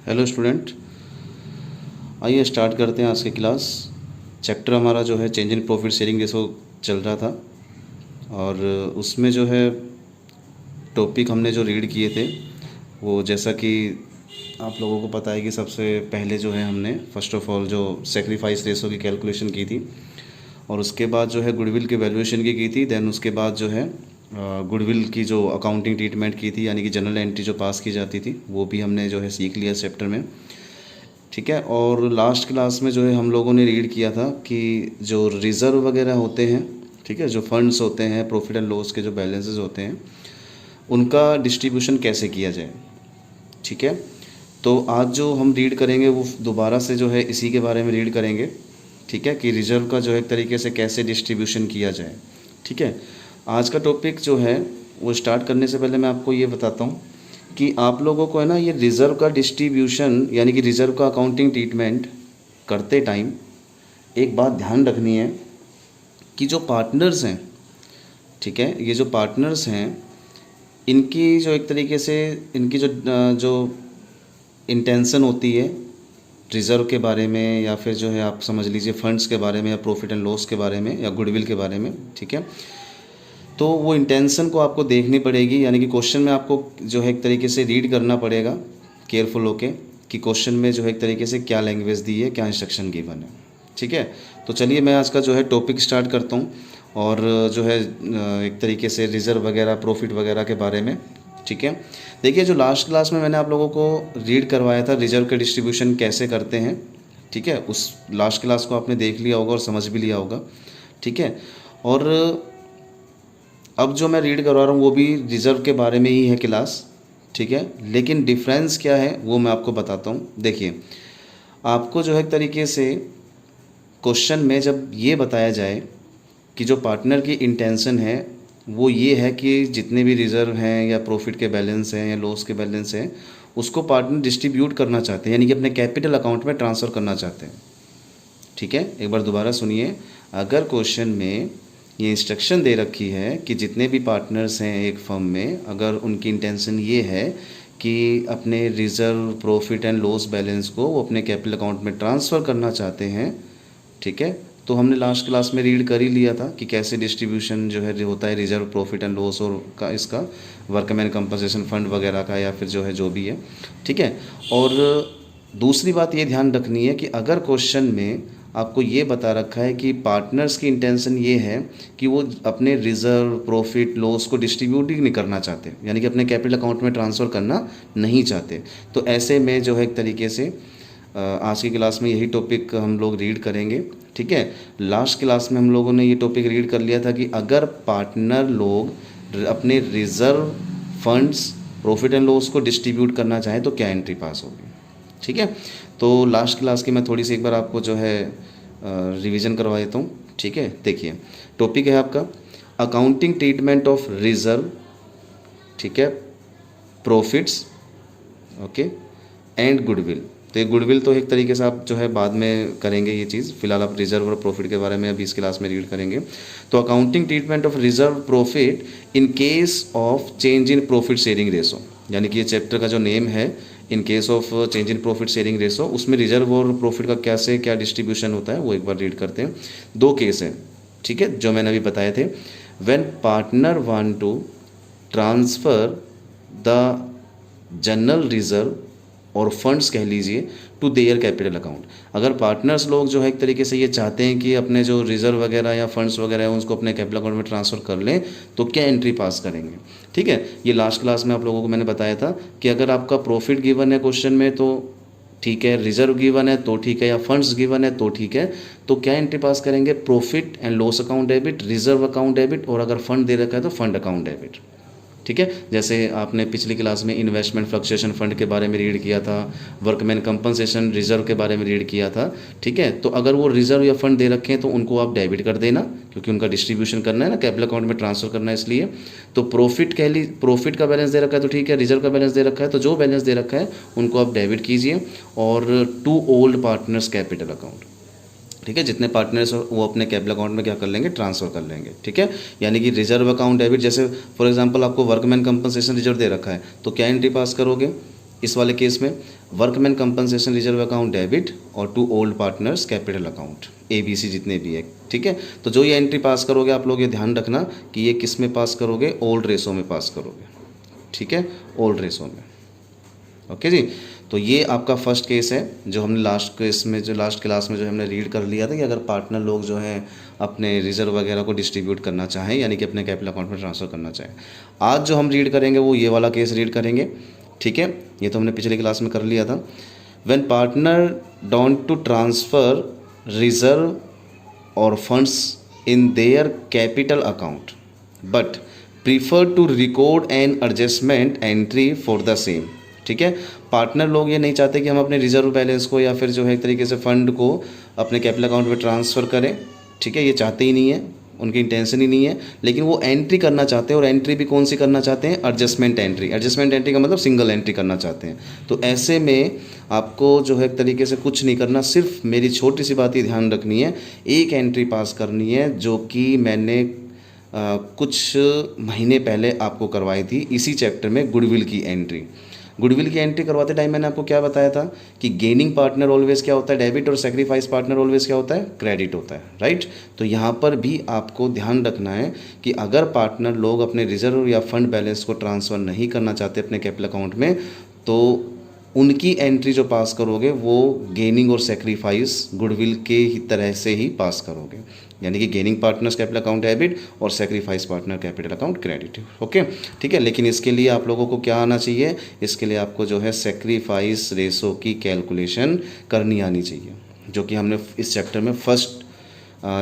Hello student, आइए start करते हैं आज की क्लास। चैप्टर हमारा जो है change in profit sharing ratio चल रहा था और उसमें जो है टॉपिक हमने जो रीड किए थे वो जैसा कि आप लोगों को पता है कि सबसे पहले जो है हमने फर्स्ट ऑफ ऑल जो सेक्रीफाइस रेशो की कैलकुलेशन की थी और उसके बाद जो है गुडविल की वैल्यूएशन की थी। देन उसके बाद जो है गुडविल की जो अकाउंटिंग ट्रीटमेंट की थी यानी कि जनरल एंट्री जो पास की जाती थी वो भी हमने जो है सीख लिया चैप्टर में। ठीक है, और लास्ट क्लास में जो है हम लोगों ने रीड किया था कि जो रिज़र्व वगैरह होते हैं, ठीक है, जो फंड्स होते हैं, प्रॉफिट एंड लॉस के जो बैलेंसेस होते हैं उनका डिस्ट्रीब्यूशन कैसे किया जाए। ठीक है, तो आज जो हम रीड करेंगे वो दोबारा से जो है इसी के बारे में रीड करेंगे। ठीक है, कि रिज़र्व का जो है एक तरीके से कैसे डिस्ट्रीब्यूशन किया जाए। ठीक है, आज का टॉपिक जो है वो स्टार्ट करने से पहले मैं आपको ये बताता हूँ कि आप लोगों को है ना ये रिज़र्व का डिस्ट्रीब्यूशन यानी कि रिज़र्व का अकाउंटिंग ट्रीटमेंट करते टाइम एक बात ध्यान रखनी है कि जो पार्टनर्स हैं, ठीक है, ये जो पार्टनर्स हैं इनकी जो एक तरीके से इनकी जो इंटेंशन होती है रिज़र्व के बारे में या फिर जो है आप समझ लीजिए फंड्स के बारे में या प्रॉफिट एंड लॉस के बारे में या गुडविल के बारे में, ठीक है, तो वो इंटेंशन को आपको देखनी पड़ेगी। यानी कि क्वेश्चन में आपको जो है एक तरीके से रीड करना पड़ेगा केयरफुल होके कि क्वेश्चन में जो है एक तरीके से क्या लैंग्वेज दी है, क्या इंस्ट्रक्शन गिवन है। ठीक है, तो चलिए मैं आज का जो है टॉपिक स्टार्ट करता हूँ और जो है एक तरीके से रिज़र्व वगैरह प्रॉफिट वगैरह के बारे में। ठीक है, देखिए जो लास्ट क्लास में मैंने आप लोगों को रीड करवाया था रिज़र्व के डिस्ट्रीब्यूशन कैसे करते हैं, ठीक है, उस लास्ट क्लास को आपने देख लिया होगा और समझ भी लिया होगा। ठीक है, और अब जो मैं रीड करवा रहा हूँ वो भी रिज़र्व के बारे में ही है क्लास। ठीक है, लेकिन डिफरेंस क्या है वो मैं आपको बताता हूँ। देखिए आपको जो है एक तरीके से क्वेश्चन में जब ये बताया जाए कि जो पार्टनर की इंटेंशन है वो ये है कि जितने भी रिज़र्व हैं या प्रॉफिट के बैलेंस हैं या लॉस के बैलेंस हैं उसको पार्टनर डिस्ट्रीब्यूट करना चाहते हैं यानी कि अपने कैपिटल अकाउंट में ट्रांसफ़र करना चाहते हैं। ठीक है, एक बार दोबारा सुनिए, अगर क्वेश्चन में ये इंस्ट्रक्शन दे रखी है कि जितने भी पार्टनर्स हैं एक फर्म में अगर उनकी इंटेंशन ये है कि अपने reserve profit and loss balance को वो अपने कैपिटल अकाउंट में ट्रांसफ़र करना चाहते हैं, ठीक है, तो हमने लास्ट क्लास में रीड कर ही लिया था कि कैसे डिस्ट्रीब्यूशन जो है होता है रिज़र्व प्रॉफिट एंड लॉस और का इसका वर्कमैन कंपनसेशन फंड वगैरह का या फिर जो है जो भी है। ठीक है, और दूसरी बात ये ध्यान रखनी है कि अगर क्वेश्चन में आपको ये बता रखा है कि पार्टनर्स की इंटेंशन ये है कि वो अपने रिज़र्व प्रॉफिट लॉस को डिस्ट्रीब्यूट ही नहीं करना चाहते यानी कि अपने कैपिटल अकाउंट में ट्रांसफ़र करना नहीं चाहते, तो ऐसे में जो है एक तरीके से आज की क्लास में यही टॉपिक हम लोग रीड करेंगे। ठीक है, लास्ट क्लास में हम लोगों ने ये टॉपिक रीड कर लिया था कि अगर पार्टनर लोग अपने reserve funds profit and loss को डिस्ट्रीब्यूट करना चाहें तो क्या एंट्री पास होगी। ठीक है, तो लास्ट क्लास की मैं थोड़ी सी एक बार आपको जो है रिवीजन करवा देता हूँ। ठीक है, देखिए टॉपिक है आपका अकाउंटिंग ट्रीटमेंट ऑफ रिज़र्व, ठीक है, प्रॉफिट्स, ओके, एंड गुडविल। तो ये गुडविल तो एक तरीके से आप जो है बाद में करेंगे ये चीज़, फिलहाल आप रिजर्व और प्रॉफिट के बारे में अभी इस क्लास में रीड करेंगे। तो accounting treatment of reserve profit in case of change in profit sharing ratio, यानी कि ये चैप्टर का जो नेम है in case of change in profit sharing ratio, उसमें रिजर्व और प्रॉफिट का कैसे क्या डिस्ट्रीब्यूशन होता है वो एक बार रीड करते हैं। दो केस हैं, ठीक है, जो मैंने अभी बताए थे। When partner want to transfer the general reserve और फंड्स कह लीजिए टू देयर कैपिटल अकाउंट, अगर पार्टनर्स लोग जो है एक तरीके से ये चाहते हैं कि अपने जो रिजर्व वगैरह या फंड्स वगैरह है उसको अपने कैपिटल अकाउंट में ट्रांसफ़र कर लें तो क्या एंट्री पास करेंगे। ठीक है, ये लास्ट क्लास में आप लोगों को मैंने बताया था कि अगर आपका प्रॉफिट गिवन है क्वेश्चन में तो ठीक है, रिजर्व गिवन है तो ठीक है, या फंड्स गिवन है तो ठीक है, तो क्या एंट्री पास करेंगे, profit and loss account debit, reserve account debit, और अगर फंड दे रखा है तो फंड अकाउंट डेबिट। ठीक है, जैसे आपने पिछली क्लास में इन्वेस्टमेंट फ्लक्चुएशन फंड के बारे में रीड किया था, वर्कमैन कंपनसेशन रिजर्व के बारे में रीड किया था। ठीक है, तो अगर वो रिजर्व या फंड दे रखे हैं तो उनको आप डेबिट कर देना क्योंकि उनका डिस्ट्रीब्यूशन करना है ना, कैपिटल अकाउंट में ट्रांसफर करना है इसलिए। तो प्रॉफिट का बैलेंस दे रखा है तो ठीक है, रिजर्व का बैलेंस दे रखा है तो जो बैलेंस दे रखा है उनको आप डेबिट कीजिए, और to old partners capital account, ठीक है, जितने पार्टनर्स वो अपने कैपिटल अकाउंट में क्या कर लेंगे, ट्रांसफ़र कर लेंगे। ठीक है, यानी कि रिजर्व अकाउंट डेबिट, जैसे फॉर एग्जांपल आपको वर्कमैन कंपनसेशन रिजर्व दे रखा है तो क्या एंट्री पास करोगे, इस वाले केस में workman compensation reserve account debit और to old partners capital account ABC जितने भी है, ठीक है। तो जो ये एंट्री पास करोगे आप लोग ये ध्यान रखना कि ये किस में पास करोगे, ओल्ड रेशो में पास करोगे, ठीक है, ओल्ड रेशो में। ओके जी, तो ये आपका फर्स्ट केस है जो हमने लास्ट क्लास में जो हमने रीड कर लिया था कि अगर पार्टनर लोग जो हैं अपने रिजर्व वगैरह को डिस्ट्रीब्यूट करना चाहें, यानी कि अपने कैपिटल अकाउंट में ट्रांसफ़र करना चाहें। आज जो हम रीड करेंगे वो ये वाला केस रीड करेंगे, ठीक है। ये तो हमने पिछले क्लास में कर लिया था। When partner don't to transfer reserve और funds in their capital account but prefer to record an adjustment entry for the same, ठीक है। पार्टनर लोग ये नहीं चाहते कि हम अपने रिजर्व बैलेंस को या फिर जो है एक तरीके से फ़ंड को अपने कैपिटल अकाउंट में ट्रांसफ़र करें, ठीक है, ये चाहते ही नहीं है, उनकी इंटेंशन ही नहीं है, लेकिन वो एंट्री करना चाहते हैं। और एंट्री भी कौन सी करना चाहते हैं, एडजस्टमेंट एंट्री। एडजस्टमेंट एंट्री का मतलब सिंगल एंट्री करना चाहते हैं। तो ऐसे में आपको जो है एक तरीके से कुछ नहीं करना, सिर्फ मेरी छोटी सी बात ही ध्यान रखनी है, एक एंट्री पास करनी है जो कि मैंने कुछ महीने पहले आपको करवाई थी इसी चैप्टर में, गुडविल की एंट्री। गुडविल की एंट्री करवाते टाइम मैंने आपको क्या बताया था कि गेनिंग पार्टनर ऑलवेज क्या होता है, डेबिट, और सेक्रीफाइस पार्टनर ऑलवेज क्या होता है, क्रेडिट होता है, राइट। तो यहाँ पर भी आपको ध्यान रखना है कि अगर पार्टनर लोग अपने रिजर्व या फंड बैलेंस को ट्रांसफ़र नहीं करना चाहते अपने कैपिटल अकाउंट में, तो उनकी एंट्री जो पास करोगे वो गेनिंग और सेक्रीफाइस गुडविल के ही तरह से ही पास करोगे, यानी कि gaining partners capital account debit और sacrifice partner capital account credit, okay, ठीक है। लेकिन इसके लिए आप लोगों को क्या आना चाहिए, इसके लिए आपको जो है सेक्रीफाइस रेशो की कैलकुलेशन करनी आनी चाहिए, जो कि हमने इस चैप्टर में फर्स्ट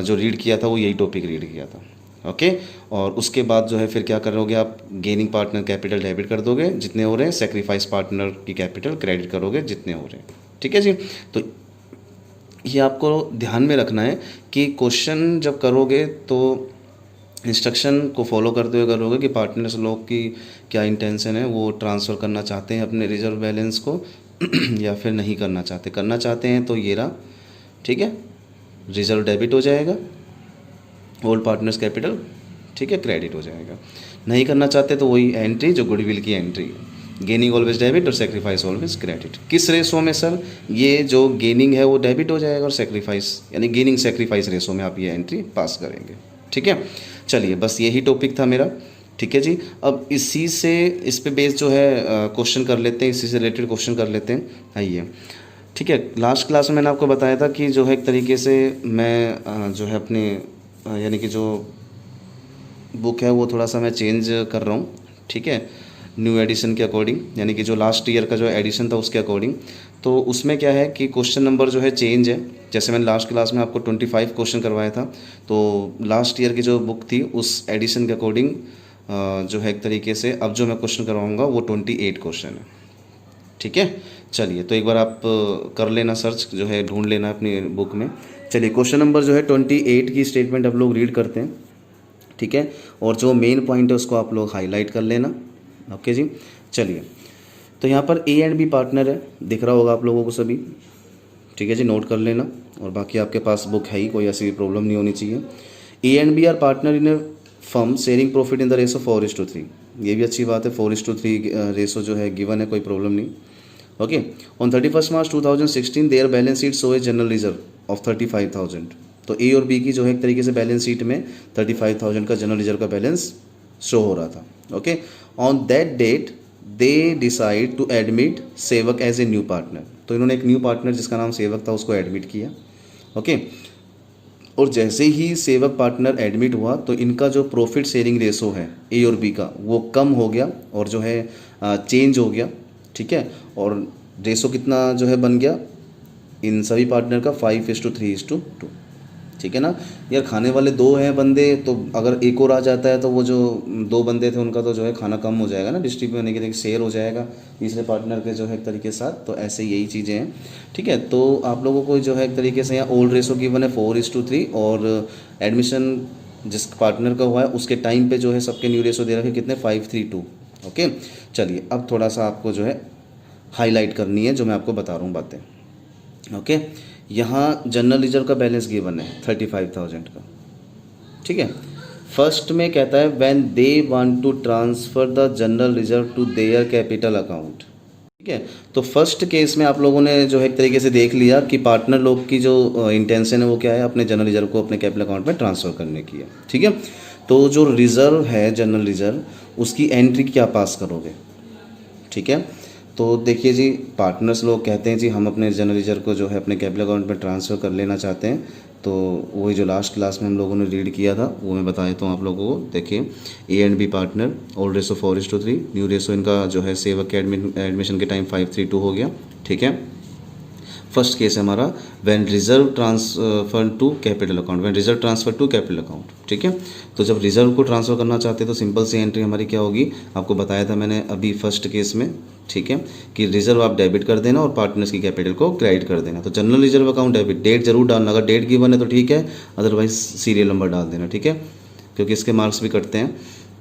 जो रीड किया था वो यही टॉपिक रीड किया था, ओके। और उसके बाद जो है फिर क्या करोगे आप, गेनिंग पार्टनर कैपिटल डेबिट कर दोगे जितने हो रहे हैं, सेक्रीफाइस पार्टनर की कैपिटल क्रेडिट करोगे जितने हो रहे हैं, ठीक है जी। तो ये आपको ध्यान में रखना है कि क्वेश्चन जब करोगे तो इंस्ट्रक्शन को फॉलो करते हुए करोगे कि पार्टनर्स लोग की क्या इंटेंशन है, वो ट्रांसफ़र करना चाहते हैं अपने रिजर्व बैलेंस को या फिर नहीं करना चाहते। करना चाहते हैं तो ये रहा, ठीक है, रिजर्व डेबिट हो जाएगा, ओल्ड पार्टनर्स कैपिटल, ठीक है, क्रेडिट हो जाएगा। नहीं करना चाहते तो वही एंट्री जो गुडविल की एंट्री है, गेनिंग ऑलवेज डेबिट और सेक्रीफाइस ऑलवेज क्रेडिट। किस रेशो में सर, ये जो गेनिंग है वो डेबिट हो जाएगा और सेक्रीफाइस यानी गेनिंग सेक्रीफाइस रेशो में आप ये एंट्री पास करेंगे, ठीक है। चलिए, बस यही टॉपिक था मेरा, ठीक है जी। अब इसी से इस पे बेस जो है क्वेश्चन कर लेते हैं, इसी से रिलेटेड क्वेश्चन कर लेते हैं, आइए, ठीक है। लास्ट क्लास में मैंने आपको बताया था कि जो है एक तरीके से मैं जो है अपने यानी कि जो बुक है वो थोड़ा सा मैं चेंज कर रहा हूँ, ठीक है, न्यू एडिशन के अकॉर्डिंग, यानी कि जो लास्ट ईयर का जो एडिशन था उसके अकॉर्डिंग। तो उसमें क्या है कि क्वेश्चन नंबर जो है चेंज है। जैसे मैंने लास्ट क्लास में आपको 25 क्वेश्चन करवाया था, तो लास्ट ईयर की जो बुक थी उस एडिशन के अकॉर्डिंग जो है एक तरीके से अब जो मैं क्वेश्चन करवाऊँगा वो 28 क्वेश्चन है, ठीक है। चलिए, तो एक बार आप कर लेना सर्च, जो है ढूंढ लेना अपनी बुक में। चलिए, क्वेश्चन नंबर जो है 28 की स्टेटमेंट आप लोग रीड करते हैं, ठीक है, और जो मेन पॉइंट है उसको आप लोग हाईलाइट कर लेना, ओके जी। चलिए, तो यहाँ पर ए एंड बी पार्टनर है, दिख रहा होगा आप लोगों को सभी, ठीक है जी, नोट कर लेना। और बाकी आपके पास बुक है ही, कोई ऐसी प्रॉब्लम नहीं होनी चाहिए। A and B are partner in a firm sharing profit in the ratio 4:3, ये भी अच्छी बात है, 4:3 रेशो जो है गिवन है, कोई प्रॉब्लम नहीं, okay. On 31 March 2016 their balance sheet show a general reserve of 35,000। तो ए और बी की जो है एक तरीके से बैलेंस शीट में 35,000 का जनरल रिजर्व का बैलेंस शो हो रहा था, okay. On that date they decide to admit Sevak as a new partner. तो इन्होंने एक न्यू पार्टनर जिसका नाम सेवक था उसको एडमिट किया, ओके। और जैसे ही सेवक पार्टनर एडमिट हुआ तो इनका जो प्रॉफिट शेयरिंग रेशो है ए और बी का वो कम हो गया और जो है चेंज हो गया, ठीक है। और रेशो कितना जो है बन गया इन सभी पार्टनर का 5:3:2, ठीक है ना। यार खाने वाले दो हैं बंदे, तो अगर एक और आ जाता है तो वो जो दो बंदे थे उनका तो जो है खाना कम हो जाएगा ना, डिस्ट्रीब्यूट होने के लिए शेयर हो जाएगा तीसरे पार्टनर के जो है एक तरीके के साथ। तो ऐसे यही चीज़ें हैं, ठीक है। तो आप लोगों को जो है एक तरीके से यहाँ ओल्ड रेशो गिवन है 4:3 और एडमिशन जिस पार्टनर का हुआ है उसके टाइम पे जो है सबके न्यू रेशो दे रखे कितने 5:3:2, ओके। चलिए, अब थोड़ा सा आपको जो है हाईलाइट करनी है जो मैं आपको बता रहा हूँ बातें, ओके। यहाँ जनरल रिजर्व का बैलेंस गिवन है 35,000 का, ठीक है। फर्स्ट में कहता है when they want to transfer the general reserve to their capital account, ठीक है। तो फर्स्ट केस में आप लोगों ने जो है एक तरीके से देख लिया कि पार्टनर लोग की जो इंटेंशन है वो क्या है, अपने जनरल रिजर्व को अपने कैपिटल अकाउंट में ट्रांसफ़र करने की है। ठीक है। तो जो रिज़र्व है जनरल रिज़र्व, उसकी एंट्री क्या पास करोगे। ठीक है। तो देखिए जी, पार्टनर्स लोग कहते हैं जी हम अपने जनरल रिजर्व को जो है अपने कैपिटल अकाउंट में ट्रांसफ़र कर लेना चाहते हैं। तो वही जो लास्ट क्लास में हम लोगों ने रीड किया था वो मैं बता देता हूँ आप लोगों को। देखिए, A and B partner, old ratio 4:3, new ratio इनका जो है सेवक के एडमिशन के टाइम 5:3 हो गया। ठीक है। फर्स्ट केस है हमारा when reserve transfer to capital account, when reserve transfer to capital account. ठीक है। तो जब रिजर्व को ट्रांसफ़र करना चाहते हैं तो सिंपल सी एंट्री हमारी क्या होगी, आपको बताया था मैंने अभी फर्स्ट केस में। ठीक है, कि रिजर्व आप डेबिट कर देना और पार्टनर्स की कैपिटल को क्रेडिट कर देना। तो general reserve account debit, date जरूर डालना, अगर डेट गिवन है तो ठीक है, अदरवाइज सीरियल नंबर डाल देना। ठीक है, क्योंकि इसके मार्क्स भी कटते हैं।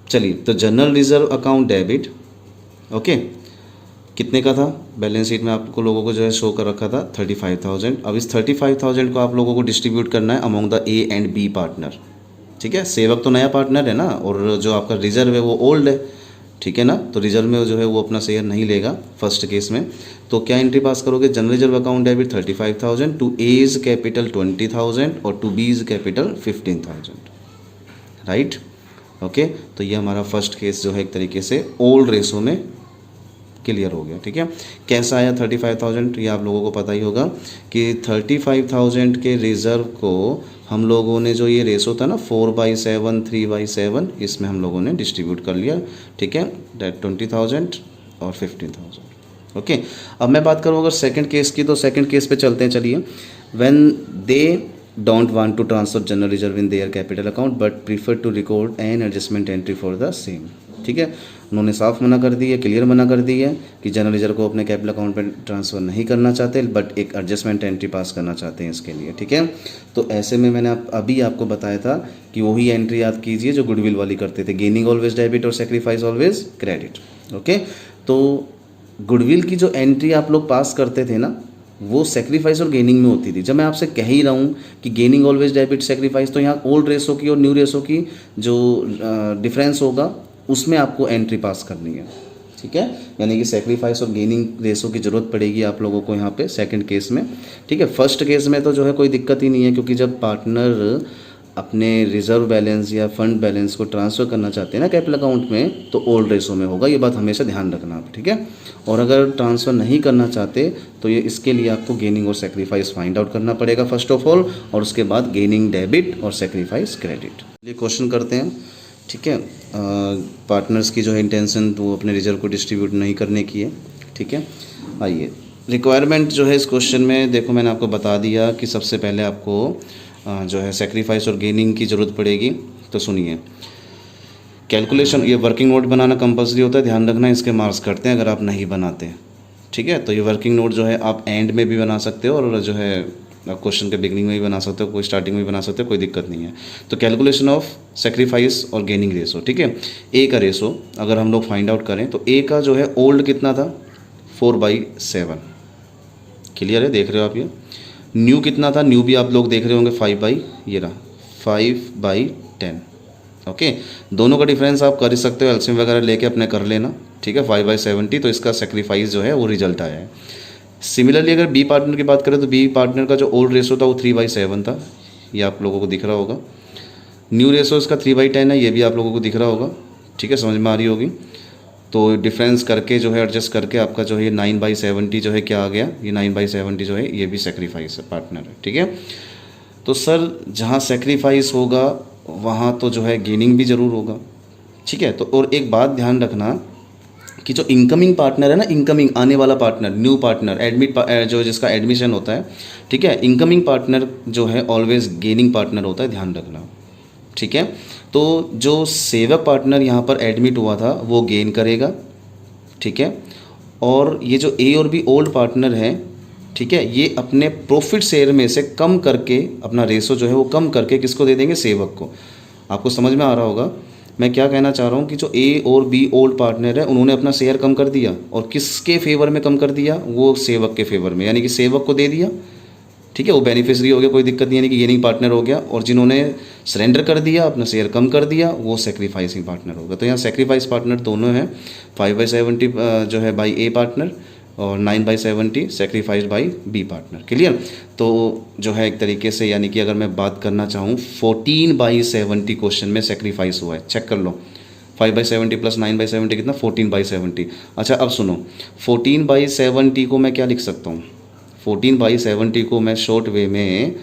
चलिए, तो general reserve account debit, okay, कितने का था, बैलेंस शीट में आपको लोगों को जो है शो कर रखा था 35,000। अब इस 35,000 को आप लोगों को डिस्ट्रीब्यूट करना है among the A and B partner. ठीक है, सेवक तो नया पार्टनर है ना, और जो आपका रिजर्व है वो ओल्ड है। ठीक है ना, तो रिजर्व में जो है वो अपना शेयर नहीं लेगा फर्स्ट केस में। तो क्या एंट्री पास करोगे, general reserve account debit 35,000, to A's capital 20,000 और to B's capital 15,000। Right, okay. तो ये हमारा फर्स्ट केस जो है एक तरीके से ओल्ड रेशो में क्लियर हो गया। ठीक है, कैसा आया 35,000, ये आप लोगों को पता ही होगा कि 35,000 के रिजर्व को हम लोगों ने जो ये रेशो था ना 4/7 3/7, इसमें हम लोगों ने डिस्ट्रीब्यूट कर लिया। ठीक है, डेट 20,000 और 15,000। ओके, अब मैं बात करूँ अगर सेकंड केस की, तो सेकंड केस पे चलते हैं। चलिए, when they don't want to transfer general reserve in their capital account but prefer to record an adjustment entry for the same. ठीक है, उन्होंने साफ मना कर दी है, क्लियर मना कर दी है कि जनरल रिजर्व को अपने कैपिटल अकाउंट में ट्रांसफ़र नहीं करना चाहते, बट एक एडजस्टमेंट एंट्री पास करना चाहते हैं इसके लिए। ठीक है, तो ऐसे में मैंने अभी आपको बताया था कि वही एंट्री याद कीजिए जो गुडविल वाली करते थे, गेनिंग ऑलवेज डेबिट और सेक्रीफाइस ऑलवेज क्रेडिट। ओके, तो गुडविल की जो एंट्री आप लोग पास करते थे ना, वो सेक्रीफाइस और गेनिंग में होती थी। जब मैं आपसे कह ही रहा हूँ कि गेनिंग ऑलवेज डेबिट सेक्रीफाइस, तो यहाँ ओल्ड रेसो की और न्यू रेसो की जो डिफरेंस होगा उसमें आपको एंट्री पास करनी है। ठीक है, यानी कि सेक्रीफाइस और गेनिंग रेसो की ज़रूरत पड़ेगी आप लोगों को यहाँ पे सेकंड केस में। ठीक है, फर्स्ट केस में तो जो है कोई दिक्कत ही नहीं है, क्योंकि जब पार्टनर अपने रिजर्व बैलेंस या फंड बैलेंस को ट्रांसफ़र करना चाहते हैं ना कैपिटल अकाउंट में, तो ओल्ड रेसो में होगा। ये बात हमेशा ध्यान रखना आप। ठीक है, और अगर ट्रांसफ़र नहीं करना चाहते तो ये इसके लिए आपको गेनिंग और सेक्रीफाइस फाइंड आउट करना पड़ेगा फर्स्ट ऑफ ऑल, और उसके बाद गेनिंग डेबिट और सेक्रीफाइस क्रेडिट। ये क्वेश्चन करते हैं। ठीक है, पार्टनर्स की जो है इंटेंशन वो अपने रिजर्व को डिस्ट्रीब्यूट नहीं करने की है। ठीक है, आइए रिक्वायरमेंट जो है इस क्वेश्चन में, देखो मैंने आपको बता दिया कि सबसे पहले आपको जो है सेक्रीफाइस और गेनिंग की ज़रूरत पड़ेगी। तो सुनिए, कैलकुलेशन, ये वर्किंग नोट बनाना कंपलसरी होता है, ध्यान रखना, इसके मार्क्स कटते हैं अगर आप नहीं बनाते। ठीक है, तो ये वर्किंग नोट जो है आप एंड में भी बना सकते हो और जो है क्वेश्चन के बिगनिंग में भी बना सकते हो, कोई स्टार्टिंग में भी बना सकते हो, कोई दिक्कत नहीं है। तो कैलकुलेशन ऑफ सेक्रीफाइस और गेनिंग रेशो। ठीक है, ए का रेशो अगर हम लोग फाइंड आउट करें तो ए का जो है ओल्ड कितना था 4/7, क्लियर है, देख रहे हो आप। ये न्यू कितना था, न्यू भी आप लोग देख रहे होंगे 5/10। ओके, दोनों का डिफरेंस आप कर सकते हो, एलसीएम वगैरह लेके अपने कर लेना। ठीक है, 5/70, तो इसका सेक्रीफाइस जो है वो रिजल्ट आया है। सिमिलरली अगर बी पार्टनर की बात करें तो बी पार्टनर का जो ओल्ड रेशो था वो 3/7 था, ये आप लोगों को दिख रहा होगा। न्यू रेशो इसका 3/10 है, ये भी आप लोगों को दिख रहा होगा। ठीक है, समझ में आ रही होगी। तो डिफरेंस करके जो है एडजस्ट करके आपका जो है ये 9/70 जो है क्या आ गया, ये 9/70 जो है ये भी सेक्रीफाइस है, पार्टनर है। ठीक है, तो सर जहाँ सेक्रीफाइस होगा वहाँ तो जो है गेनिंग भी ज़रूर होगा। ठीक है, तो और एक बात ध्यान रखना कि जो इनकमिंग पार्टनर है ना, इनकमिंग आने वाला पार्टनर, न्यू पार्टनर, जो जिसका एडमिशन होता है, ठीक है, इनकमिंग पार्टनर जो है ऑलवेज गेनिंग पार्टनर होता है, ध्यान रखना। ठीक है, तो जो सेवक पार्टनर यहाँ पर एडमिट हुआ था वो गेन करेगा। ठीक है, और ये जो ए और बी ओल्ड पार्टनर है, ठीक है, ये अपने प्रॉफिट शेयर में से कम करके अपना रेशो जो है वो कम करके किसको दे देंगे, सेवक को। आपको समझ में आ रहा होगा मैं क्या कहना चाह रहा हूँ कि जो ए और बी ओल्ड पार्टनर है उन्होंने अपना शेयर कम कर दिया, और किसके फेवर में कम कर दिया, वो सेवक के फेवर में, यानी कि सेवक को दे दिया। ठीक है, वो बेनिफिशियरी हो गया, कोई दिक्कत नहीं, यानी कि गेनिंग पार्टनर हो गया। और जिन्होंने सरेंडर कर दिया, अपना शेयर कम कर दिया, वो सेक्रीफाइसिंग पार्टनर होगा। तो यहाँ सेक्रीफाइस पार्टनर दोनों हैं, 5/70 जो है बाई ए पार्टनर और 9/70 sacrifice by B partner. Clear. तो जो है एक तरीके से यानी कि अगर मैं बात करना चाहूँ 14/70 क्वेश्चन में सेक्रीफाइस हुआ है, चेक कर लो। 5/70 प्लस 9/70 कितना 14/70। अच्छा अब सुनो 14/70 को मैं क्या लिख सकता हूँ, 14/70 को मैं शॉर्ट वे में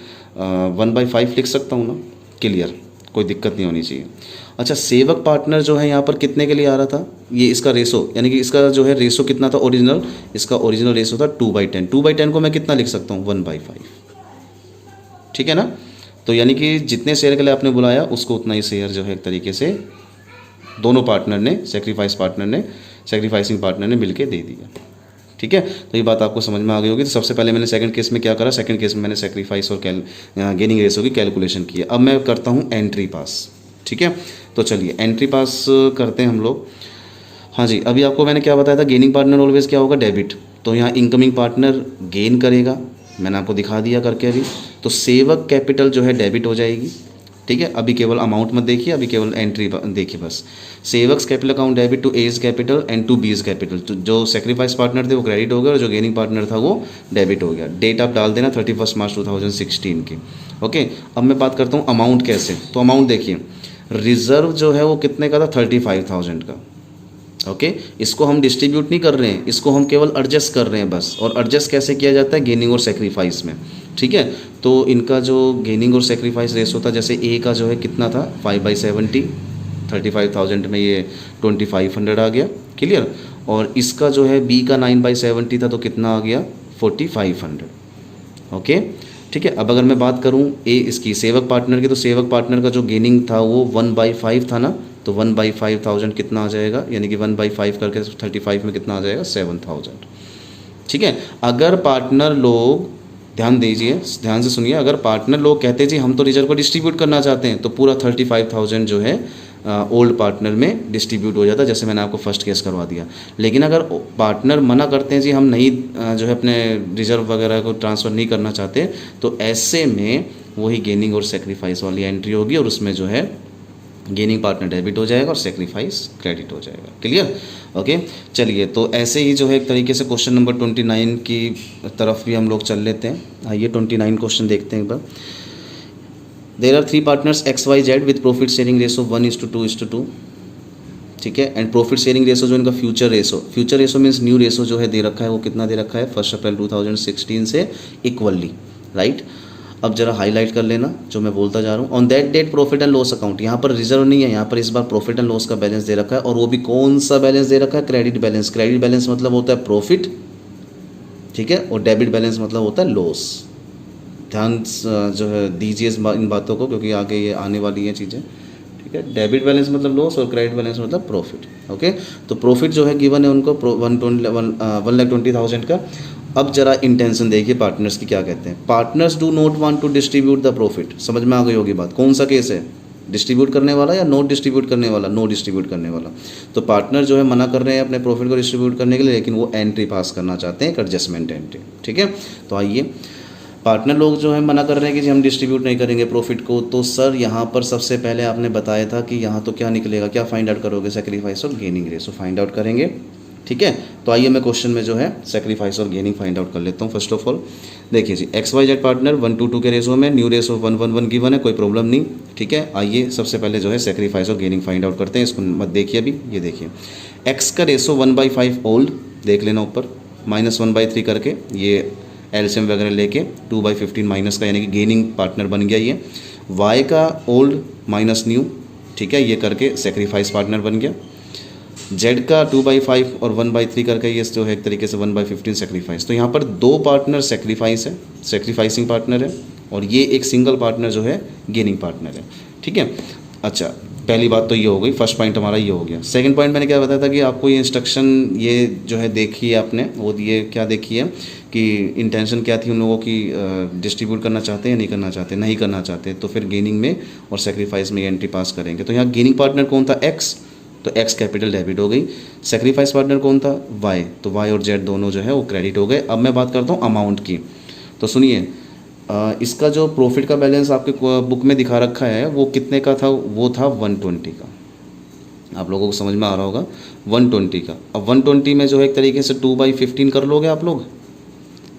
1/5 लिख सकता हूँ ना। क्लियर, कोई दिक्कत नहीं होनी चाहिए। अच्छा सेवक पार्टनर जो है यहाँ पर कितने के लिए आ रहा था, ये इसका रेशो यानी कि इसका जो है रेशो कितना था ओरिजिनल, इसका ओरिजिनल रेशो था 2/10। 2/10 को मैं कितना लिख सकता हूँ 1/5। ठीक है ना। तो यानी कि जितने शेयर के लिए आपने बुलाया उसको उतना ही शेयर जो है एक तरीके से दोनों पार्टनर ने सेक्रीफाइसिंग पार्टनर ने मिलके दे दिया। ठीक है, तो ये बात आपको समझ में आ गई होगी। तो सबसे पहले मैंने सेकंड केस में क्या करा, सेकंड केस में मैंने सेक्रीफाइस और गेनिंग रेशो की कैलकुलेशन की है। अब मैं करता हूँ एंट्री पास। ठीक है, तो चलिए एंट्री पास करते हैं हम लोग। हाँ जी, अभी आपको मैंने क्या बताया था, गेनिंग पार्टनर ऑलवेज क्या होगा, डेबिट। तो यहाँ इनकमिंग पार्टनर गेन करेगा, मैंने आपको दिखा दिया करके अभी। तो सेवक कैपिटल जो है डेबिट हो जाएगी। ठीक है, अभी केवल अमाउंट मत देखिए, अभी केवल एंट्री देखिए बस। Sevak's capital account debit to A's capital and to B's capital. तो जो सेक्रीफाइस पार्टनर थे वो क्रेडिट हो गया और जो गेनिंग पार्टनर था वो डेबिट हो गया। डेट आप डाल देना 31 मार्च 2016 की। ओके, अब मैं बात करता हूँ अमाउंट कैसे। तो अमाउंट देखिए, रिजर्व जो है वो कितने का था, 35,000 का। ओके, इसको हम डिस्ट्रीब्यूट नहीं कर रहे हैं, इसको हम केवल एडजस्ट कर रहे हैं बस। और एडजस्ट कैसे किया जाता है, गेनिंग और सेक्रीफाइस में। ठीक है, तो इनका जो गेनिंग और सेक्रीफाइस रेशो था, जैसे ए का जो है कितना था 5/70, 35,000 में ये 2500 आ गया। क्लियर। और इसका जो है बी का 9/70 था तो कितना आ गया 4500। ओके, ठीक है। अब अगर मैं बात करूं ए इसकी सेवक पार्टनर की, तो सेवक पार्टनर का जो गेनिंग था वो 1/5 था ना, तो 1/5000 कितना आ जाएगा, यानी कि 1/5 करके 35 में कितना आ जाएगा 7000। ठीक है, अगर पार्टनर लोग ध्यान दीजिए, ध्यान से सुनिए, अगर पार्टनर लोग कहते जी हम तो रिजर्व को डिस्ट्रीब्यूट करना चाहते हैं, तो पूरा 35,000 जो है ओल्ड पार्टनर में डिस्ट्रीब्यूट हो जाता, जैसे मैंने आपको फर्स्ट केस करवा दिया। लेकिन अगर पार्टनर मना करते हैं जी हम नहीं जो है अपने रिजर्व वगैरह को ट्रांसफ़र नहीं करना चाहते, तो ऐसे में वही गेनिंग और सेक्रीफाइस वाली एंट्री होगी और उसमें जो है गेनिंग पार्टनर डेबिट हो जाएगा और सेक्रीफाइस क्रेडिट हो जाएगा। क्लियर। ओके, चलिए तो ऐसे ही जो है एक तरीके से क्वेश्चन नंबर 29 की तरफ भी हम लोग चल लेते हैं। आइए 29 क्वेश्चन देखते हैं एक बार। There are 3 partners XYZ with profit sharing ratio 1:2:2। ठीक है, एंड प्रॉफिट शेयरिंग रेशो जो इनका future ratio means new ratio जो है दे रखा है, वो कितना दे रखा है 1 अप्रैल 2016 से इक्वली। राइट, अब जरा हाईलाइट कर लेना जो मैं बोलता जा रहा हूँ। On that date profit and loss account, यहाँ पर रिजर्व नहीं है, यहाँ पर इस बार प्रॉफिट एंड लॉस का बैलेंस दे रखा है, और वो भी कौन सा बैलेंस दे रखा है, क्रेडिट बैलेंस। क्रेडिट बैलेंस मतलब होता है प्रॉफिट, ठीक है, और डेबिट बैलेंस मतलब होता है लॉस। ध्यान जो है दीजिए इन बातों को, क्योंकि आगे ये आने वाली हैं चीज़ें। ठीक है, डेबिट बैलेंस मतलब लॉस और क्रेडिट बैलेंस मतलब प्रॉफिट। ओके, तो प्रॉफिट जो है गिवन है उनको 1,20,000 का। अब जरा इंटेंशन देखिए पार्टनर्स की क्या कहते हैं। Partners do not want to distribute the profit. समझ में आ गई होगी बात, कौन सा केस है, डिस्ट्रीब्यूट करने वाला या नॉट डिस्ट्रीब्यूट करने वाला, नो डिस्ट्रीब्यूट करने वाला। तो पार्टनर जो है मना कर रहे हैं अपने प्रॉफिट को डिस्ट्रीब्यूट करने के लिए, लेकिन वो एंट्री पास करना चाहते हैं, एक एडजस्टमेंट एंट्री। ठीक है, तो आइए पार्टनर लोग जो है मना कर रहे हैं कि जी हम डिस्ट्रीब्यूट नहीं करेंगे प्रॉफिट को। तो सर यहाँ पर सबसे पहले आपने बताया था कि यहाँ तो क्या निकलेगा, क्या फाइंड आउट करोगे, सेक्रीफाइस और गेनिंग रेशो फाइंड आउट करेंगे। ठीक है, तो आइए मैं क्वेश्चन में जो है सेक्रीफाइस और गेनिंग फाइंड आउट कर लेता हूँ। फर्स्ट ऑफ ऑल देखिए जी, XYZ पार्टनर 1:2 के रेशो में, न्यू रेशो 1:1 गिवन है, कोई प्रॉब्लम नहीं। ठीक है, आइए सबसे पहले जो है सेक्रीफाइस और गेनिंग फाइंड आउट करते हैं। इसको मत देखिए अभी, ये देखिए एक्स का रेशो 1/5 ओल्ड देख लेना ऊपर, -1/3 करके ये एलसीएम वगैरह लेके 2/15 माइनस का, यानी कि गेनिंग पार्टनर बन गया ये। वाई का ओल्ड माइनस न्यू, ठीक है, ये करके सेक्रीफाइस पार्टनर बन गया। जेड का 2/5 और 1/3 करके ये जो है एक तरीके से 1/15 सेक्रीफाइस। तो यहाँ पर 2 पार्टनर सेक्रीफाइस है, सेक्रीफाइसिंग पार्टनर है, और ये एक सिंगल पार्टनर जो है गेनिंग पार्टनर है। ठीक है, अच्छा पहली बात तो ये हो गई, फर्स्ट पॉइंट हमारा ये हो गया। सेकंड पॉइंट मैंने क्या बताया था कि आपको ये इंस्ट्रक्शन ये जो है देखी है आपने, वो ये क्या देखी है कि इंटेंशन क्या थी उन लोगों की, डिस्ट्रीब्यूट करना चाहते हैं या नहीं करना चाहते, नहीं करना चाहते तो फिर गेनिंग में और सेक्रीफाइस में एंट्री पास करेंगे। तो यहाँ गेनिंग पार्टनर कौन था, एक्स, तो एक्स कैपिटल डेबिट हो गई। सेक्रीफाइस पार्टनर कौन था, वाई, तो वाई और जेड दोनों जो है वो क्रेडिट हो गए। अब मैं बात करता हूँ अमाउंट की। तो सुनिए, इसका जो प्रॉफिट का बैलेंस आपके बुक में दिखा रखा है वो कितने का था, वो था 120 का। आप लोगों को समझ में आ रहा होगा 120 का। अब 120 में जो है एक तरीके से 2/15 कर लोगे आप लोग,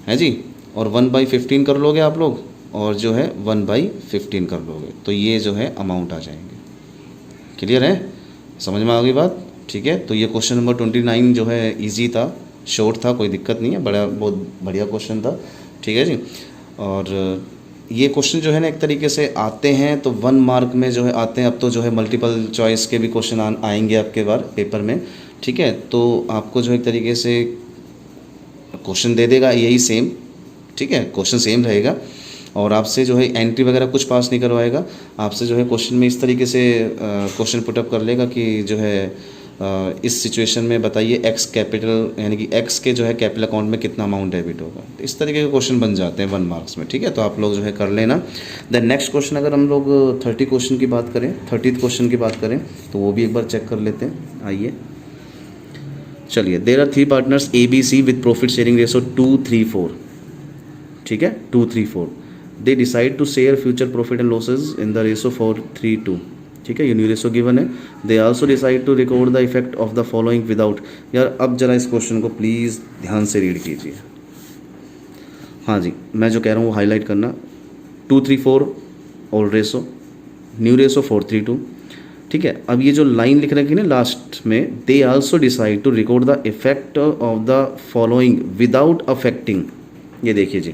है जी, और 1/15 कर लोगे आप लोग, और जो है 1/15 कर लोगे, तो ये जो है अमाउंट आ जाएंगे। क्लियर है, समझ में आ गई बात? ठीक है, तो ये क्वेश्चन नंबर 29 जो है इजी था, शॉर्ट था, कोई दिक्कत नहीं है, बड़ा बहुत बढ़िया क्वेश्चन था। ठीक है जी, और ये क्वेश्चन जो है ना एक तरीके से आते हैं तो 1 मार्क में जो है आते हैं। अब तो जो है मल्टीपल चॉइस के भी क्वेश्चन आएंगे आपके बार पेपर में। ठीक है, तो आपको जो एक तरीके से क्वेश्चन दे देगा यही सेम। ठीक है, क्वेश्चन सेम रहेगा, और आपसे जो है एंट्री वगैरह कुछ पास नहीं करवाएगा। आपसे जो है क्वेश्चन में इस तरीके से क्वेश्चन पुटअप कर लेगा कि जो है इस सिचुएशन में बताइए एक्स कैपिटल, यानी कि एक्स के जो है कैपिटल अकाउंट में कितना अमाउंट डेबिट होगा। तो इस तरीके के क्वेश्चन बन जाते हैं 1 मार्क्स में। ठीक है, तो आप लोग जो है कर लेना। देन नेक्स्ट क्वेश्चन, अगर हम लोग 30 क्वेश्चन की बात करें, 30th क्वेश्चन की बात करें, तो वो भी एक बार चेक कर लेते हैं। आइए चलिए, there are 3 partners ABC with profit sharing ratio 2:3:4। ठीक है, 2:3:4। They decide to share future profit and losses in the ratio 4:3:2। ठीक है, यूनिट रेशो गिवन है। They also decide to record the effect of the following without. यार अब जरा इस question को प्लीज़ ध्यान से रीड कीजिए। हाँ जी, मैं जो कह रहा हूँ वो हाईलाइट करना। 2:3:4 ओल्ड रेशो, न्यू रेशो 4:3:2। ठीक है, अब ये जो लाइन लिख रखी है ना लास्ट में, they also decide to record the effect of the following without affecting. ये देखिए जी,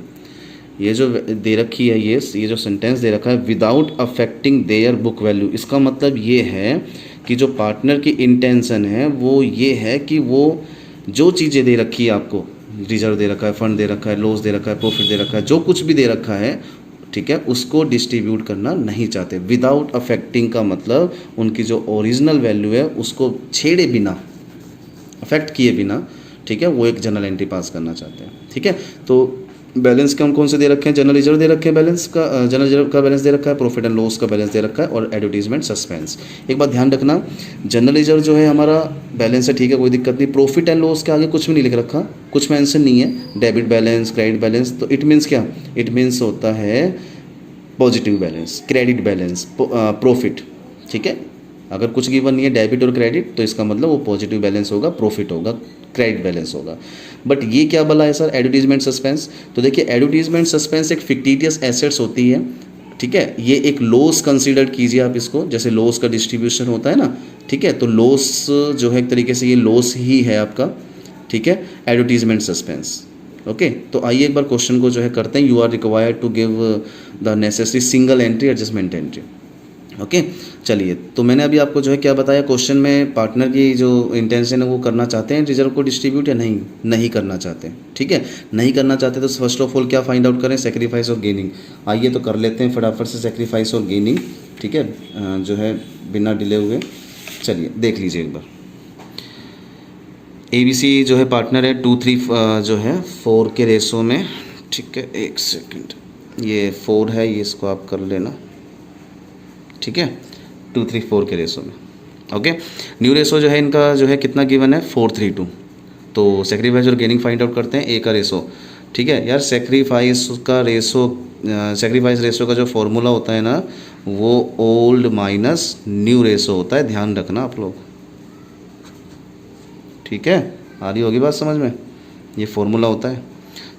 ये जो दे रखी है, ये जो सेंटेंस दे रखा है without affecting their book value, इसका मतलब ये है कि जो पार्टनर की इंटेंशन है वो ये है कि वो जो चीज़ें दे रखी है आपको, रिजर्व दे रखा है, फंड दे रखा है, लॉस दे रखा है, प्रॉफिट दे रखा है, जो कुछ भी दे रखा है, ठीक है, उसको डिस्ट्रीब्यूट करना नहीं चाहते। विदाउट अफेक्टिंग का मतलब उनकी जो ओरिजिनल वैल्यू है उसको छेड़े बिना, अफेक्ट किए बिना, ठीक है, वो एक जनरल एंट्री पास करना चाहते हैं। ठीक है, तो बैलेंस कौन से दे रखे हैं? जनरल रिजर्व दे रखे हैं, बैलेंस का जनरल रिजर्व का बैलेंस दे रखा है, प्रॉफिट एंड लॉस का बैलेंस दे रखा है, और एडवर्टीजमेंट सस्पेंस। एक बात ध्यान रखना, जनरल रिजर्व जो है हमारा बैलेंस है, ठीक है, कोई दिक्कत नहीं। प्रॉफिट एंड लॉस के आगे कुछ भी नहीं लिख रखा, कुछ मेंशन नहीं है, डेबिट बैलेंस, क्रेडिट बैलेंस। तो इट मीन्स क्या? इट मीन्स होता है positive balance, credit balance, profit. ठीक है, अगर कुछ गिवन नहीं है डेबिट और क्रेडिट, तो इसका मतलब वो पॉजिटिव बैलेंस होगा, प्रॉफिट होगा, क्रेडिट बैलेंस होगा। बट ये क्या बोला है सर? Advertisement suspense. तो देखिए, एडवर्टीजमेंट सस्पेंस एक फिक्टिटियस एसेट्स होती है। ठीक है, ये एक लॉस कंसीडर कीजिए आप इसको, जैसे लॉस का डिस्ट्रीब्यूशन होता है ना। ठीक है, तो लॉस जो है एक तरीके से ये लॉस ही है आपका। ठीक है, एडवर्टीजमेंट सस्पेंस। ओके, तो आइए एक बार क्वेश्चन को जो है करते हैं। You are required to give the necessary single entry, adjustment entry. Okay, चलिए, तो मैंने अभी आपको जो है क्या बताया, क्वेश्चन में पार्टनर की जो इंटेंशन है वो करना चाहते हैं रिजर्व को डिस्ट्रीब्यूट या नहीं करना चाहते हैं। ठीक है, नहीं करना चाहते तो फर्स्ट ऑफ ऑल क्या फाइंड आउट करें? सेक्रीफाइस और गेनिंग। आइए तो कर लेते हैं फटाफट से सेक्रीफाइस और गेनिंग। ठीक है, जो है बिना डिले हुए, चलिए देख लीजिए एक बार। ABC जो है पार्टनर है 2:3 जो है 4 के रेशो में। ठीक है, एक सेकंड, ये 4 है, ये इसको आप कर लेना। ठीक है, 2:3:4 के रेशो में। ओके, न्यू रेशो जो है इनका जो है कितना गिवन है? 4:3:2। तो सेक्रीफाइस और गेनिंग फाइंड आउट करते हैं। ए का रेशो, ठीक है यार, सेक्रीफाइस रेशो का जो फॉर्मूला होता है ना, वो ओल्ड माइनस न्यू रेशो होता है, ध्यान रखना आप लोग। ठीक है, आ रही होगी बात समझ में? ये फॉर्मूला होता है।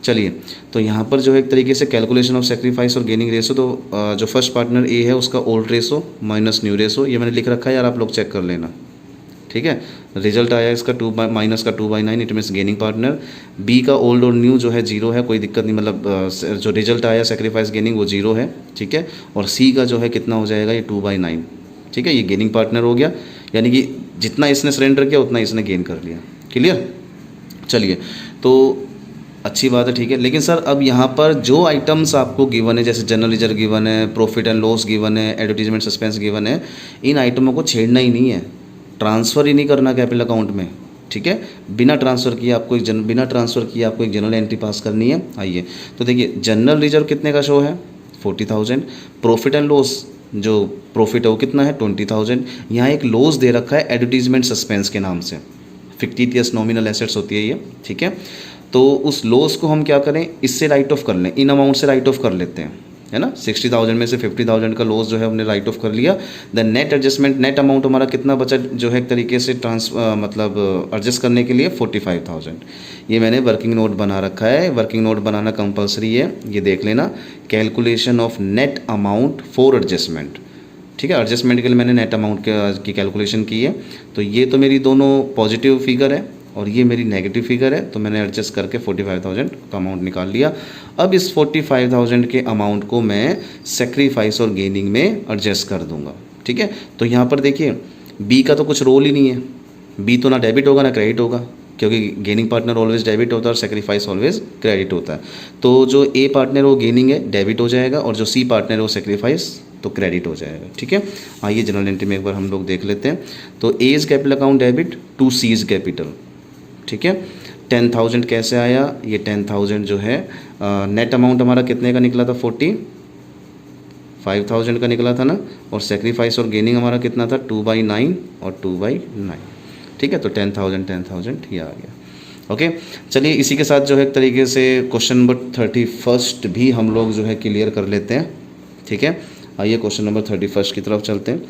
चलिए, तो यहाँ पर जो है एक तरीके से कैलकुलेशन ऑफ सेक्रीफाइस और गेनिंग रेशो, तो जो फर्स्ट पार्टनर ए है उसका old ratio minus new ratio, ये मैंने लिख रखा है यार, आप लोग चेक कर लेना। ठीक है, रिजल्ट आया इसका 2/9, it means gaining partner. B का ओल्ड और न्यू जो है 0 है, कोई दिक्कत नहीं, मतलब जो रिजल्ट आया सेक्रीफाइस गेनिंग वो 0 है। ठीक है, और सी का जो है कितना हो जाएगा? ये 2/9। ठीक है, ये गेनिंग पार्टनर हो गया, यानी कि जितना इसने सरेंडर किया उतना इसने गेन कर लिया। क्लियर? चलिए, तो अच्छी बात है। ठीक है, लेकिन सर अब यहाँ पर जो आइटम्स आपको गिवन है, जैसे जनरल रिजर्व गिवन है, प्रॉफिट एंड लॉस गिवन है, एडवर्टीजमेंट सस्पेंस गिवन है, इन आइटमों को छेड़ना ही नहीं है, ट्रांसफ़र ही नहीं करना कैपिटल अकाउंट में। ठीक है, बिना ट्रांसफ़र किए आपको एक जनरल एंट्री पास करनी है। आइए तो देखिए, जनरल रिजर्व कितने का शो है? 40,000। प्रॉफिट एंड लॉस जो प्रॉफिट है वो कितना है? 20,000। यहाँ एक लॉस दे रखा है एडवर्टीजमेंट सस्पेंस के नाम से, फिक्टिटियस नॉमिनल एसेट्स होती है ये। ठीक है, तो उस लॉस को हम क्या करें? इससे राइट ऑफ कर लें, इन अमाउंट से राइट ऑफ कर लेते हैं, है ना। 60,000 में से 50,000 का लॉस जो है हमने राइट ऑफ कर लिया। Then net adjustment, net amount हमारा कितना बचा जो है एक तरीके से मतलब एडजस्ट करने के लिए 45,000। ये मैंने वर्किंग नोट बना रखा है, वर्किंग नोट बनाना कंपलसरी है, ये देख लेना। Calculation of net amount for adjustment, ठीक है, एडजस्टमेंट के लिए मैंने नेट अमाउंट की कैलकुलेशन की है। तो ये तो मेरी दोनों पॉजिटिव फिगर है और ये मेरी नेगेटिव फिगर है, तो मैंने एडजस्ट करके 45,000 का अमाउंट निकाल लिया। अब इस 45,000 के अमाउंट को मैं सेक्रीफाइस और गेनिंग में एडजस्ट कर दूंगा, ठीक है। तो यहाँ पर देखिए बी का तो कुछ रोल ही नहीं है, बी तो ना डेबिट होगा ना क्रेडिट होगा, क्योंकि गेनिंग पार्टनर ऑलवेज डेबिट होता है और सेक्रीफाइस ऑलवेज क्रेडिट होता है। तो जो ए पार्टनर वो गेनिंग है डेबिट हो जाएगा और जो सी पार्टनर है वो सेक्रीफाइस तो क्रेडिट हो जाएगा, ठीक है। आइए जनरल एंट्री में एक बार हम लोग देख लेते हैं। तो A's capital account debit to C's capital, ठीक है। 10,000 कैसे आया, ये 10,000 जो है नेट अमाउंट हमारा कितने का निकला था, 45,000 का निकला था ना, और सेक्रीफाइस और गेनिंग हमारा कितना था 2/9 और 2/9, ठीक है। तो 10,000 ये आ गया, ओके। चलिए इसी के साथ जो है एक तरीके से क्वेश्चन नंबर 31 भी हम लोग जो है क्लियर कर लेते हैं, ठीक है। आइए क्वेश्चन नंबर 31 की तरफ चलते हैं।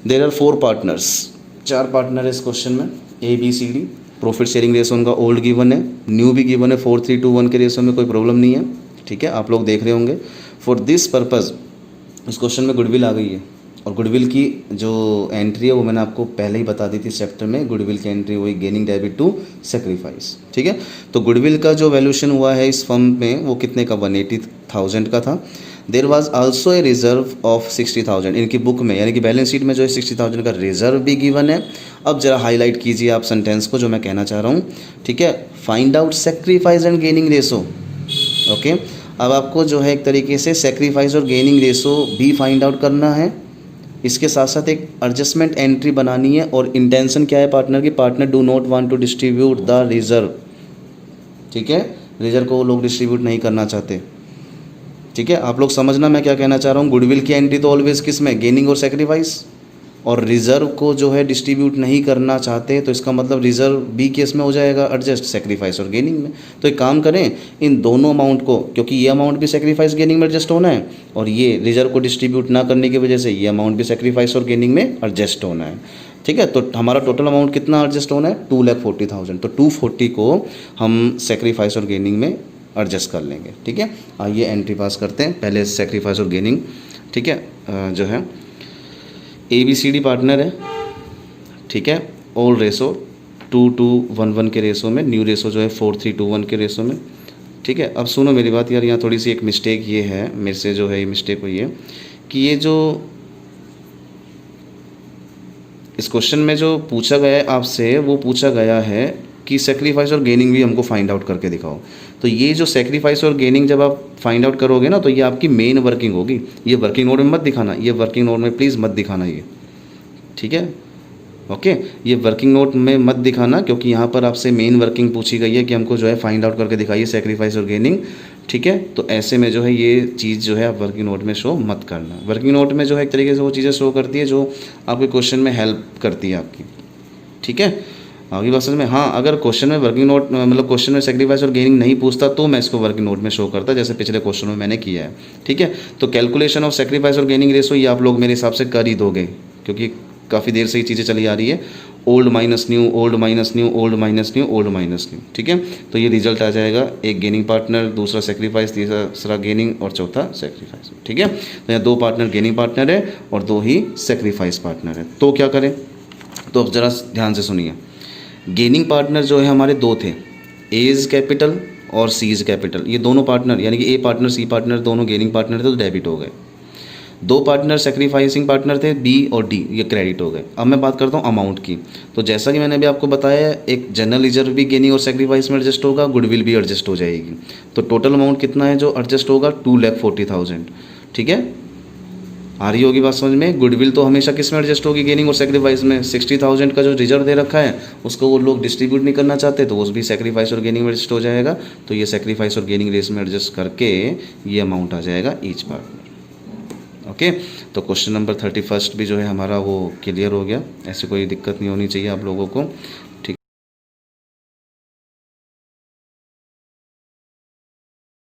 देयर आर 4 पार्टनर्स, 4 पार्टनर है इस क्वेश्चन में, A B C D. Profit sharing ratio उनका ओल्ड गिवन है, न्यू भी गिवन है, 4:3 के रेशो में कोई प्रॉब्लम नहीं है, ठीक है। आप लोग देख रहे होंगे। फॉर दिस पर्पज़ इस क्वेश्चन में गुडविल आ गई है, और गुडविल की जो एंट्री है वो मैंने आपको पहले ही बता दी थी चैप्टर में। गुडविल की एंट्री हुई गेनिंग डेबिट टू सेक्रीफाइस, ठीक है। तो गुडविल का जो वैल्यूएशन हुआ है इस फर्म में वो कितने का 180,000 का था। There was also a reserve of 60,000, इनकी बुक में यानी कि बैलेंस शीट में जो है 60,000 का रिजर्व भी गिवन है। अब जरा हाईलाइट कीजिए आप सेंटेंस को जो मैं कहना चाह रहा हूँ, ठीक है। Find out sacrifice and gaining ratio, okay. अब आपको जो है एक तरीके से सेक्रीफाइस और गेनिंग रेशो भी फाइंड आउट करना है, इसके साथ साथ एक एडजस्टमेंट एंट्री बनानी है। और इंटेंशन क्या है पार्टनर की, partner do not want to distribute the reserve, ठीक है। रिजर्व को वो लोग डिस्ट्रीब्यूट नहीं करना चाहते, ठीक है। आप लोग समझना मैं क्या कहना चाह रहा हूँ। गुडविल की एंट्री तो ऑलवेज किस में, गेनिंग और सेक्रीफाइस, और रिजर्व को जो है डिस्ट्रीब्यूट नहीं करना चाहते, तो इसका मतलब रिजर्व बी केस में हो जाएगा एडजस्ट, सेक्रीफाइस और गेनिंग में। तो एक काम करें इन दोनों अमाउंट को, क्योंकि ये अमाउंट भी सेक्रीफाइस गेनिंग में एडजस्ट होना है, और ये रिजर्व को डिस्ट्रीब्यूट ना करने की वजह से ये अमाउंट भी सेक्रीफाइस और गेनिंग में एडजस्ट होना है, ठीक है। तो हमारा टोटल अमाउंट कितना एडजस्ट होना है, 2,40,000। तो 240 को हम सेक्रीफाइस और गेनिंग में एडजस्ट कर लेंगे, ठीक है। आइए एंट्री पास करते हैं। पहले सेक्रीफाइस और गेनिंग, ठीक है। जो है ABCD पार्टनर है, ठीक है। ओल्ड रेशो 2:1 के रेशो में, न्यू रेशो जो है 4:3 के रेशो में, ठीक है। अब सुनो मेरी बात यार, यहाँ थोड़ी सी एक मिस्टेक ये है मेरे से, जो है ये मिस्टेक हुई है कि ये जो इस क्वेश्चन में जो पूछा गया है आपसे, वो पूछा गया है कि सेक्रीफाइस और गेनिंग भी हमको फाइंड आउट करके दिखाओ। तो ये जो सेक्रीफाइस और गेनिंग जब आप फाइंड आउट करोगे ना, तो ये आपकी मेन वर्किंग होगी। ये वर्किंग नोट में मत दिखाना, ये वर्किंग नोट में प्लीज़ मत दिखाना ये, ठीक है, ओके। ये वर्किंग नोट में मत दिखाना, क्योंकि यहाँ पर आपसे मेन वर्किंग पूछी गई है कि हमको जो है फाइंड आउट करके दिखाइए सेक्रीफाइस और गेनिंग, ठीक है। तो ऐसे में जो है ये चीज़ जो है आप वर्किंग नोट में शो मत करना। वर्किंग नोट में जो है एक तरीके से वो चीज़ें शो करती है जो आपके क्वेश्चन में हेल्प करती है आपकी, ठीक है। आगे बात समझ में। हाँ, अगर क्वेश्चन में वर्किंग नोट मतलब क्वेश्चन में सेक्रीफाइस और गेनिंग नहीं पूछता तो मैं इसको वर्किंग नोट में शो करता, जैसे पिछले क्वेश्चन में मैंने किया है, ठीक है। तो कैलकुलेशन ऑफ सेक्रीफाइस और गेनिंग रेशो ये आप लोग मेरे हिसाब से कर ही दोगे, क्योंकि काफ़ी देर से ये चीज़ें चली आ रही है। Old minus new, old minus new, old minus new, old minus new, ठीक है। तो ये रिजल्ट आ जाएगा, एक गेनिंग पार्टनर, दूसरा सेक्रीफाइस, तीसरा गेनिंग और चौथा सेक्रीफाइस, ठीक है। तो यहाँ 2 पार्टनर गेनिंग पार्टनर है और 2 ही सेक्रीफाइस पार्टनर है। तो क्या करें, तो अब ज़रा ध्यान से सुनिए। गेनिंग पार्टनर जो है हमारे 2 थे, एज कैपिटल और सीज कैपिटल। ये दोनों पार्टनर यानी कि ए पार्टनर सी पार्टनर दोनों गेनिंग पार्टनर थे, तो डेबिट हो गए। 2 पार्टनर सेक्रीफाइसिंग पार्टनर थे, बी और डी, ये क्रेडिट हो गए। अब मैं बात करता हूँ अमाउंट की। तो जैसा कि मैंने अभी आपको बताया, एक जनरल रिजर्व भी गेनिंग और सेक्रीफाइस में एडजस्ट होगा, गुडविल भी एडजस्ट हो जाएगी। तो टोटल अमाउंट कितना है जो एडजस्ट होगा, 2,40,000, ठीक है। आ रही होगी बात समझ में। गुडविल तो हमेशा किस में एडजस्ट होगी, गेनिंग और सेक्रीफाइस में। 60,000 का जो रिजर्व दे रखा है उसको वो लोग डिस्ट्रीब्यूट नहीं करना चाहते, तो वो भी सेक्रीफाइस और गेनिंग में एडजस्ट हो जाएगा। तो ये सेक्रीफाइस और गेनिंग रेस में एडजस्ट करके ये अमाउंट आ जाएगा ईच पार्टनर, ओके। तो क्वेश्चन नंबर 31 भी जो है हमारा वो क्लियर हो गया, ऐसे कोई दिक्कत नहीं होनी चाहिए आप लोगों को।